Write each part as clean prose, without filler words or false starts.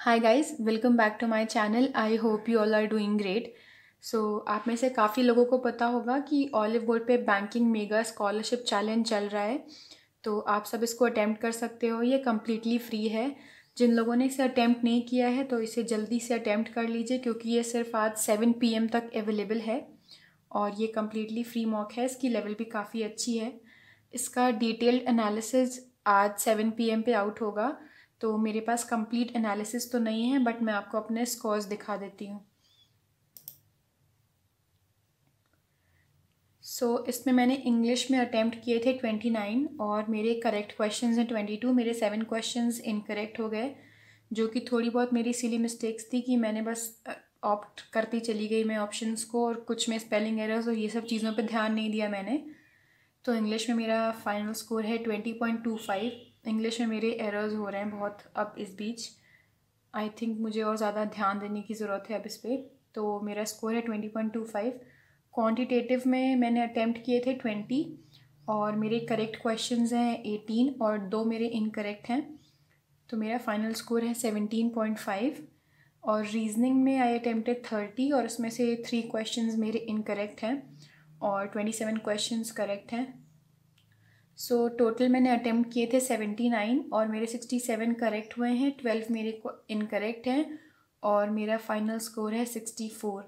Hi guys, welcome back to my channel. I hope you all are doing great. So आप में से काफ़ी लोगों को पता होगा कि ऑलिव बोर्ड पे बैंकिंग मेगा स्कॉलरशिप चैलेंज चल रहा है। तो आप सब इसको अटेम्प्ट कर सकते हो। ये कम्प्लीटली फ्री है। जिन लोगों ने इसे अटेम्प्ट नहीं किया है तो इसे जल्दी से अटेम्प्ट कर लीजिए, क्योंकि ये सिर्फ आज 7 PM तक अवेलेबल है और ये कम्प्लीटली फ्री मॉक है। इसकी लेवल भी काफ़ी अच्छी है। इसका डिटेल्ड एनालिसिस आज 7 PM पे आउट होगा। तो मेरे पास कंप्लीट एनालिसिस तो नहीं है, बट मैं आपको अपने स्कोर्स दिखा देती हूँ। इसमें मैंने इंग्लिश में अटेम्प्ट किए थे 29 और मेरे करेक्ट क्वेश्चंस हैं 22। मेरे 7 क्वेश्चंस इनकरेक्ट हो गए, जो कि थोड़ी बहुत मेरी सिली मिस्टेक्स थी कि मैंने बस ऑप्ट करती चली गई मैं ऑप्शंस को, और कुछ में स्पेलिंग एरर्स और ये सब चीज़ों पे ध्यान नहीं दिया मैंने। तो इंग्लिश में मेरा फाइनल स्कोर है 20.25। इंग्लिश में मेरे एरर्स हो रहे हैं बहुत अब इस बीच। आई थिंक मुझे और ज़्यादा ध्यान देने की ज़रूरत है अब इस पर। तो मेरा स्कोर है 20.25। क्वांटिटेटिव में मैंने अटैम्प्ट किए थे 20 और मेरे करेक्ट क्वेश्चंस हैं 18 और 2 मेरे इनकरेक्ट हैं। तो मेरा फाइनल स्कोर है 17.5। और रीजनिंग में आई अटेम्प्टेड 30 और उसमें से 3 क्वेश्चंस मेरे इनकरेक्ट हैं और 27 क्वेश्चंस करेक्ट हैं। टोटल मैंने अटेम्प्ट किए थे 79 और मेरे 67 करेक्ट हुए हैं, 12 मेरे इनकरेक्ट हैं और मेरा फाइनल स्कोर है 64।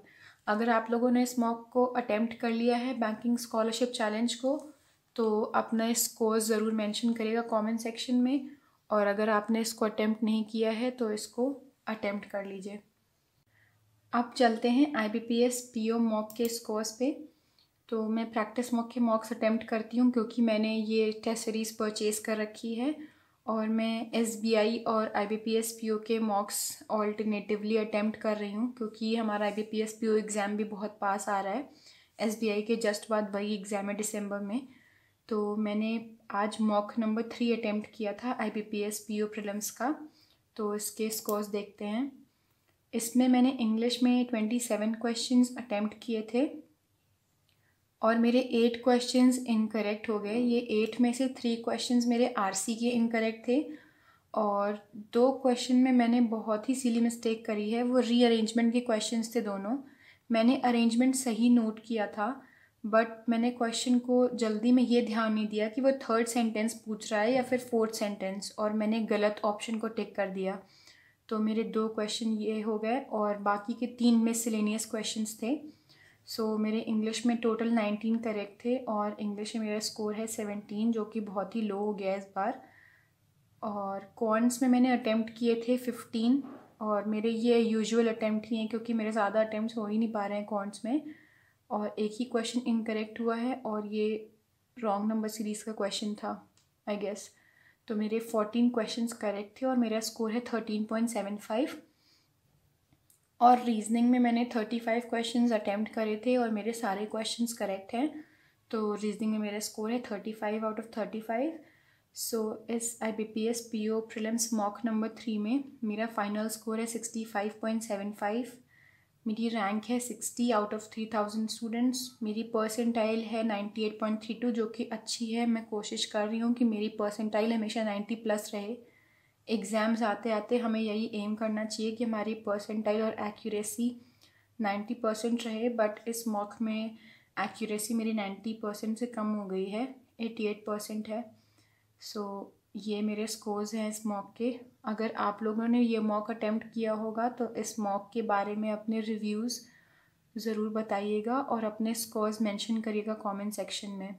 अगर आप लोगों ने इस मॉक को अटेम्प्ट कर लिया है बैंकिंग स्कॉलरशिप चैलेंज को, तो अपना स्कोर ज़रूर मेंशन करिएगा कमेंट सेक्शन में। और अगर आपने इसको अटेम्प्ट नहीं किया है तो इसको अटेम्प्ट कर लीजिए। अब चलते हैं IBPS PO मॉक के स्कोर्स पे। तो मैं प्रैक्टिस मॉक के मॉक्स अटेम्प्ट करती हूँ, क्योंकि मैंने ये टेस्ट सीरीज़ परचेज़ कर रखी है और मैं SBI और IBPS PO के मॉक्स ऑल्टरनेटिवली अटेम्प्ट कर रही हूँ, क्योंकि हमारा IBPS PO एग्ज़ाम भी बहुत पास आ रहा है। SBI के जस्ट बाद वही एग्ज़ाम है दिसंबर में। तो मैंने आज मॉक नंबर 3 अटेम्प्ट किया था IBPS PO प्रीलिम्स का। तो इसके स्कोर्स देखते हैं। इसमें मैंने इंग्लिश में 27 क्वेश्चंस अटेम्प्ट किए थे और मेरे 8 क्वेश्चंस इनकरेक्ट हो गए। ये 8 में से 3 क्वेश्चंस मेरे RC के इनकरेक्ट थे और 2 क्वेश्चन में मैंने बहुत ही सिली मिस्टेक करी है। वो रीअरेंजमेंट के क्वेश्चंस थे दोनों। मैंने अरेंजमेंट सही नोट किया था, बट मैंने क्वेश्चन को जल्दी में ये ध्यान नहीं दिया कि वो 3rd सेंटेंस पूछ रहा है या फिर 4th सेंटेंस, और मैंने गलत ऑप्शन को टिक कर दिया। तो मेरे 2 क्वेश्चन ये हो गए और बाकी के 3 मिसलेनियस क्वेश्चंस थे। मेरे इंग्लिश में टोटल 19 करेक्ट थे और इंग्लिश में मेरा स्कोर है 17, जो कि बहुत ही लो हो गया इस बार। और क्वांट्स में मैंने अटेम्प्ट किए थे 15 और मेरे ये यूजुअल अटेम्प्ट ही हैं, क्योंकि मेरे ज़्यादा अटेम्प्ट हो ही नहीं पा रहे हैं क्वांट्स में। और एक ही क्वेश्चन इनकरेक्ट हुआ है और ये रॉन्ग नंबर सीरीज़ का क्वेश्चन था आई गेस। तो मेरे 14 क्वेश्चंस करेक्ट थे और मेरा स्कोर है 13.75। और रीजनिंग में मैंने 35 क्वेश्चंस अटेम्प्ट करे थे और मेरे सारे क्वेश्चंस करेक्ट हैं। तो रीजनिंग में मेरा स्कोर है 35 आउट ऑफ 35। इस IBPS PO prelims mock number 3 में मेरा फाइनल स्कोर है 65.75। मेरी रैंक है 60 आउट ऑफ 3000 स्टूडेंट्स। मेरी परसेंटाइल है 98.32, जो कि अच्छी है। मैं कोशिश कर रही हूँ कि मेरी परसेंटाइल हमेशा 90+ रहे। एग्ज़ाम्स आते आते हमें यही एम करना चाहिए कि हमारी परसेंटाइल और एक्यूरेसी 90% रहे, बट इस मॉक में एक्यूरेसी मेरी 90% से कम हो गई है, 88% है। ये मेरे स्कोर्स हैं इस मॉक के। अगर आप लोगों ने ये मॉक अटेम्प्ट किया होगा तो इस मॉक के बारे में अपने रिव्यूज़ ज़रूर बताइएगा और अपने स्कोर्स मेंशन करिएगा कमेंट सेक्शन में।